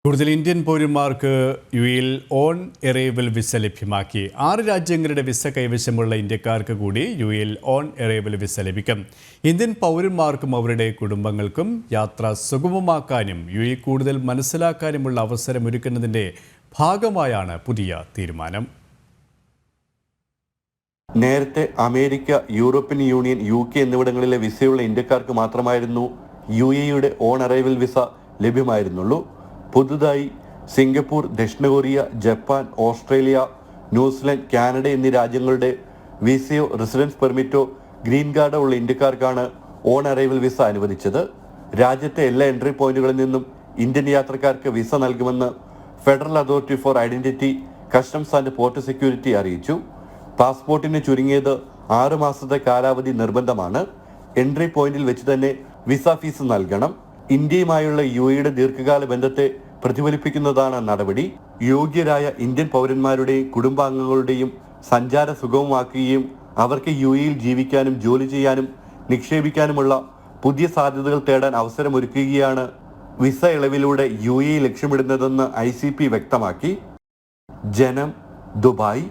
കൂടുതൽ ഇന്ത്യൻ പൗരന്മാർക്ക് യുഎഇയിൽ on arrival visa ലഭ്യമാക്കി. 6 രാജ്യങ്ങളുടെ വിസ കൈവശമുള്ള ഇന്ത്യക്കാർക്ക് കൂടി യുഎഇയിൽ ഓൺ എറൈവൽ വിസ ലഭിക്കും. ഇന്ത്യൻ പൗരന്മാർക്കും അവരുടെ കുടുംബങ്ങൾക്കും യാത്ര സുഗമമാക്കാനും യുഎഇ കൂടുതൽ മനസ്സിലാക്കാനുമുള്ള അവസരമൊരുക്കുന്നതിൻ്റെ ഭാഗമായാണ് പുതിയ തീരുമാനം. നേരത്തെ അമേരിക്ക, യൂറോപ്യൻ യൂണിയൻ, UK എന്നിവിടങ്ങളിലെ വിസയുള്ള ഇന്ത്യക്കാർക്ക് മാത്രമായിരുന്നു യുഎഇയുടെ ഓൺ അറൈവൽ വിസ ലഭ്യമായിരുന്നുള്ളൂ. പുതുതായി സിംഗപ്പൂർ, ദക്ഷിണ Korea, Japan, Australia, New Zealand, Canada എന്നീ രാജ്യങ്ങളുടെ വിസയോ റെസിഡൻസ് പെർമിറ്റോ ഗ്രീൻ കാർഡോ ഉള്ള ഇന്ത്യക്കാർക്കാണ് ഓൺ അറൈവൽ വിസ അനുവദിച്ചത്. രാജ്യത്തെ എല്ലാ എൻട്രി പോയിന്റുകളിൽ നിന്നും ഇന്ത്യൻ യാത്രക്കാർക്ക് വിസ നൽകുമെന്ന് federal authority four identity, customs and port security അറിയിച്ചു. പാസ്പോർട്ടിന് ചുരുങ്ങിയത് 6 മാസത്തെ കാലാവധി നിർബന്ധമാണ്. എൻട്രി പോയിന്റിൽ വെച്ച് തന്നെ വിസ ഫീസ് നൽകണം. ഇന്ത്യയുമായുള്ള യുഎഇയുടെ ദീർഘകാല ബന്ധത്തെ പ്രതിഫലിപ്പിക്കുന്നതാണ് നടപടി. യോഗ്യരായ ഇന്ത്യൻ പൗരന്മാരുടെയും കുടുംബാംഗങ്ങളുടെയും സഞ്ചാര സുഗമമാക്കുകയും അവർക്ക് യുഎഇയിൽ ജീവിക്കാനും ജോലി ചെയ്യാനും നിക്ഷേപിക്കാനുമുള്ള പുതിയ സാധ്യതകൾ തേടാൻ അവസരമൊരുക്കുകയാണ് വിസ ഇളവിലൂടെ യുഎഇ ലക്ഷ്യമിടുന്നതെന്ന് ICP വ്യക്തമാക്കി. ജനം, ദുബായ്.